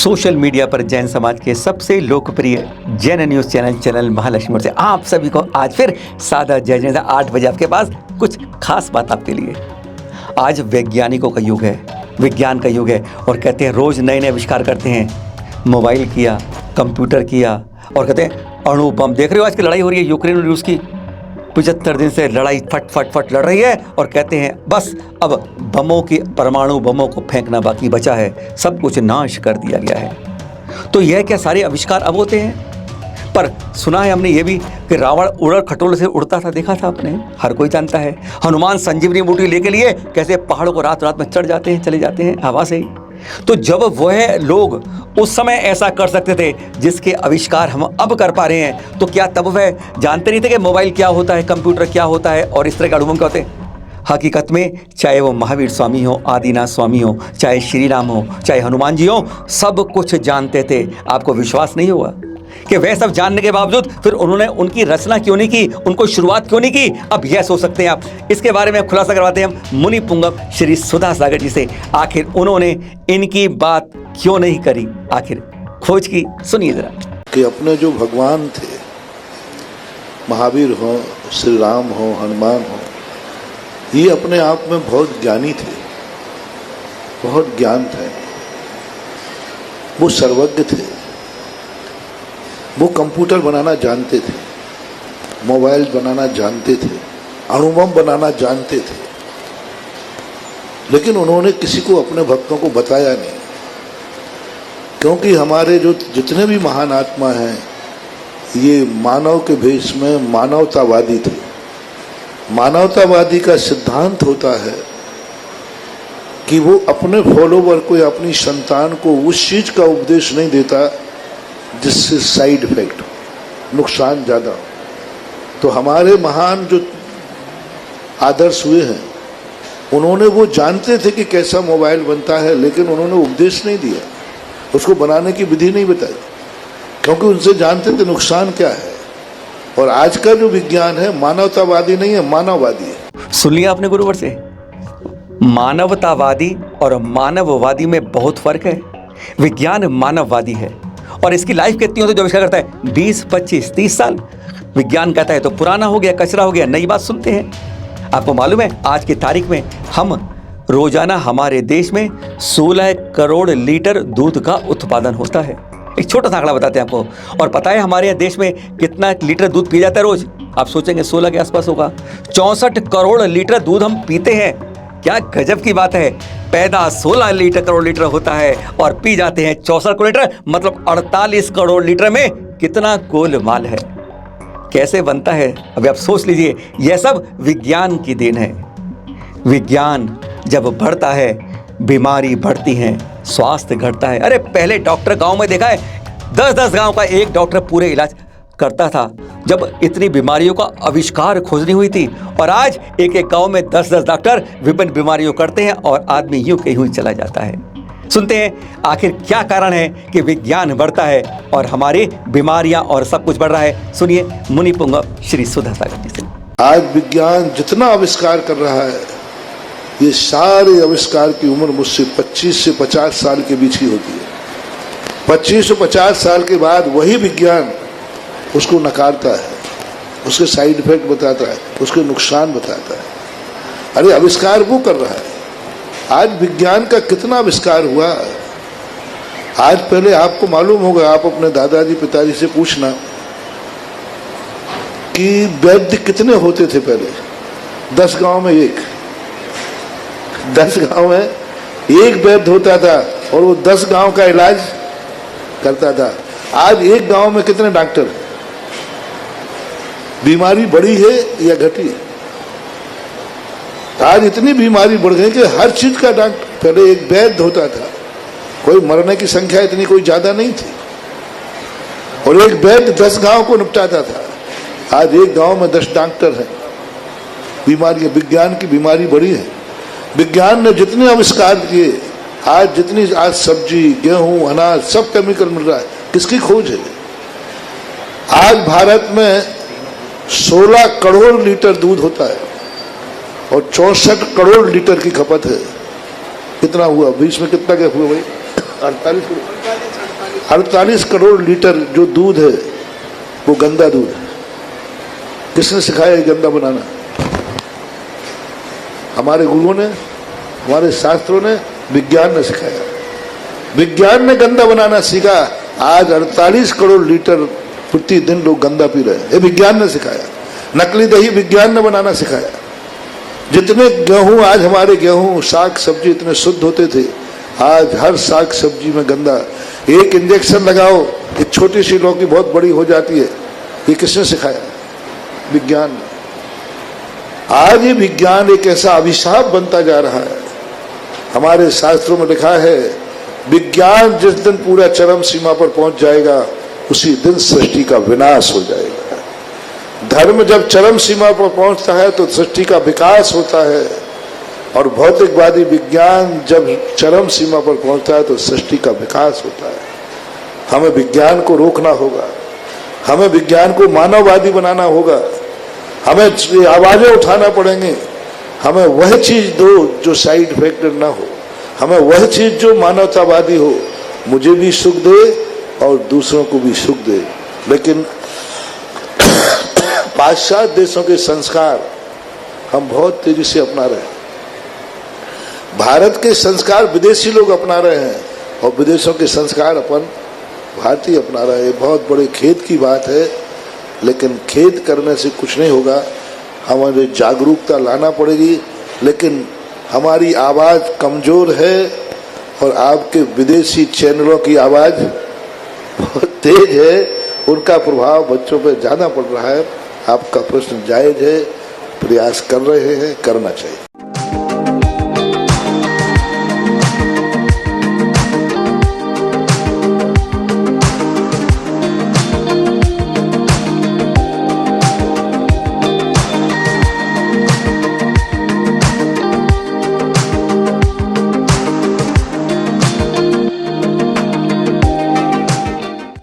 Social media पर जैन समाज के सबसे लोकप्रिय जैन न्यूज़ चैनल महालक्ष्मी से आप सभी को आज फिर सादा जय जैन 8 बजे आपके पास कुछ खास बात आपके लिए। आज वैज्ञानिकों का युग है, विज्ञान का युग है और कहते हैं रोज़ नए नए आविष्कार करते हैं। मोबाइल किया, कंप्यूटर किया और कहते हैं अणु बम। देख रहे हो आज की लड़ाई हो रही है यूक्रेन और रूस की, 75 दिन से लड़ाई फट लड़ रही है और कहते हैं बस अब बमों की, परमाणु बमों को फेंकना बाकी बचा है, सब कुछ नाश कर दिया गया है। तो यह क्या सारे आविष्कार अब होते हैं? पर सुना है हमने ये भी कि रावण उड़र खटोले से उड़ता था, देखा था आपने, हर कोई जानता है। हनुमान संजीवनी बूटी लेके लिए कैसे पहाड़ों को रात रात में चढ़ जाते हैं, चले जाते हैं हवा से ही। तो जब वह लोग उस समय ऐसा कर सकते थे जिसके आविष्कार हम अब कर पा रहे हैं, तो क्या तब वह जानते नहीं थे कि मोबाइल क्या होता है, कंप्यूटर क्या होता है और इस तरह के अणुबम क्या होते हैं? हकीकत में चाहे वो महावीर स्वामी हो, आदिनाथ स्वामी हो, चाहे श्री राम हो, चाहे हनुमान जी हो, सब कुछ जानते थे। आपको विश्वास नहीं हुआ कि वह सब जानने के बावजूद फिर उन्होंने उनकी रचना क्यों नहीं की, उनको शुरुआत क्यों नहीं की? अब यह सोच सकते हैं आप। इसके बारे में खुलासा करवाते हैं हम मुनि पुंगव श्री सुधा सागर जी से। आखिर उन्होंने इनकी बात क्यों नहीं करी, आखिर खोज की, सुनिए जरा। कि अपने जो भगवान थे, महावीर हो, श्री राम हो, हनुमान हो, ये अपने आप में बहुत ज्ञानी थे, बहुत ज्ञान था, वो सर्वज्ञ थे। वो कंप्यूटर बनाना जानते थे, मोबाइल बनाना जानते थे, अणुबम बनाना जानते थे, लेकिन उन्होंने किसी को, अपने भक्तों को बताया नहीं। क्योंकि हमारे जो जितने भी महान आत्मा हैं, ये मानव के भेष में मानवतावादी थे। मानवतावादी का सिद्धांत होता है कि वो अपने फॉलोवर को या अपनी संतान को उस चीज का उपदेश नहीं देता जिससे साइड इफेक्ट, नुकसान ज़्यादा हो। तो हमारे महान जो आदर्श हुए हैं, उन्होंने, वो जानते थे कि कैसा मोबाइल बनता है, लेकिन उन्होंने उपदेश नहीं दिया, उसको बनाने की विधि नहीं बताई, क्योंकि उनसे जानते थे नुकसान क्या है। और आज का जो विज्ञान है मानवतावादी नहीं है, मानववादी है। सुन लिया आपने गुरुवर से, मानवतावादी और मानववादी में बहुत फर्क है। विज्ञान मानववादी है और इसकी लाइफ कितनी होती है जो आविष्कार करता है? 20, 25, 30 साल। विज्ञान कहता है तो पुराना हो गया, कचरा हो गया, नई बात सुनते हैं। आपको मालूम है आज की तारीख में हम रोजाना हमारे देश में 16 करोड़ लीटर दूध का उत्पादन होता है। एक छोटा सा आंकड़ा बताते हैं आपको। और पता है हमारे यहाँ देश में कितना लीटर दूध पिया जाता है रोज? आप सोचेंगे 16 के आसपास होगा। 64 करोड़ लीटर दूध हम पीते हैं। क्या गजब की बात है। पैदा 16 करोड़ लीटर होता है और पी जाते हैं 64 करोड़ लीटर, मतलब 48 करोड़ लीटर में कितना गोलमाल है। कैसे बनता है अभी आप सोच लीजिए। यह सब विज्ञान की देन है। विज्ञान जब बढ़ता है, बीमारी बढ़ती है, स्वास्थ्य घटता है। अरे पहले डॉक्टर गांव में देखा है, 10-10 गांव का एक डॉक्टर पूरे इलाज करता था जब इतनी बीमारियों का आविष्कार खोजनी हुई थी। और आज एक एक गांव में 10-10 डॉक्टर विभिन्न बीमारियों करते हैं और आदमी यूं के यूं चला जाता है। सुनते हैं आखिर क्या कारण है कि विज्ञान बढ़ता है और हमारी बीमारियां और सब कुछ बढ़ रहा है। सुनिए मुनि पुंगव श्री सुधा सागर जी से। आज विज्ञान जितना आविष्कार कर रहा है, ये सारे आविष्कार की उम्र मुझसे 25 से 50 साल के बीच ही होती है। 25 से 50 साल के बाद वही विज्ञान उसको नकारता है, उसके साइड इफेक्ट बताता है, उसके नुकसान बताता है। अरे आविष्कार वो कर रहा है। आज विज्ञान का कितना आविष्कार हुआ। आज पहले आपको मालूम होगा, आप अपने दादाजी पिताजी से पूछना कि वैद्य कितने होते थे पहले। 10 गांव में एक, 10 गांव में एक वैद्य होता था और वो 10 गांव का इलाज करता था। आज एक गांव में कितने डॉक्टर हैं? बीमारी बढ़ी है या घटी है? आज इतनी बीमारी बढ़ गई कि हर चीज का डॉक्टर। पहले एक वैद्य होता था, कोई मरने की संख्या इतनी कोई ज्यादा नहीं थी, और एक वैद्य 10 गांव को निपटाता था। आज एक गांव में 10 डॉक्टर हैं। बीमारी, विज्ञान की बीमारी बढ़ी है। विज्ञान ने जितने आविष्कार किए, आज सब्जी, गेहूं, अनाज सब केमिकल मिल रहा है। किसकी खोज है? आज भारत में 16 करोड़ लीटर दूध होता है और 64 करोड़ लीटर की खपत है। कितना हुआ? बीच में कितना गैप हुआ भाई? 48 48 करोड़ लीटर जो दूध है वो गंदा दूध है। किसने सिखाया ये गंदा बनाना? हमारे गुरुओं ने, हमारे शास्त्रों ने, विज्ञान ने सिखाया। विज्ञान ने गंदा बनाना सीखा। आज 48 करोड़ लीटर प्रतिदिन लोग गंदा पी रहे हैं, ये विज्ञान ने सिखाया। नकली दही विज्ञान ने बनाना सिखाया। जितने गेहूं, आज हमारे गेहूं साग सब्जी इतने शुद्ध होते थे, आज हर साग सब्जी में गंदा। एक इंजेक्शन लगाओ, एक छोटी सी लौकी बहुत बड़ी हो जाती है। ये किसने सिखाया? विज्ञान। आज ये विज्ञान एक ऐसा अभिशाप बनता जा रहा है। हमारे शास्त्रों में लिखा है, विज्ञान जिस दिन पूरा चरम सीमा पर पहुंच जाएगा उसी दिन सृष्टि का विनाश हो जाएगा। धर्म जब चरम सीमा पर पहुंचता है तो सृष्टि का विकास होता है, और भौतिकवादी विज्ञान जब चरम सीमा पर पहुंचता है तो सृष्टि का विकास होता है। हमें विज्ञान को रोकना होगा, हमें विज्ञान को मानववादी बनाना होगा, हमें आवाजें उठाना पड़ेंगे। हमें वह चीज दो जो साइड इफेक्ट ना हो, हमें वह चीज जो मानवतावादी हो, मुझे भी सुख दे और दूसरों को भी सुख दे। लेकिन पाश्चात्य देशों के संस्कार हम बहुत तेजी से अपना रहे हैं। भारत के संस्कार विदेशी लोग अपना रहे हैं और विदेशों के संस्कार अपन भारतीय अपना रहे हैं। बहुत बड़े खेद की बात है, लेकिन खेद करने से कुछ नहीं होगा। हमें जागरूकता लाना पड़ेगी, लेकिन हमारी आवाज़ कमज़ोर है और आपके विदेशी चैनलों की आवाज़ बहुत तेज है, उनका प्रभाव बच्चों पर ज़्यादा पड़ रहा है। आपका प्रश्न जायज़ है, प्रयास कर रहे हैं, करना चाहिए।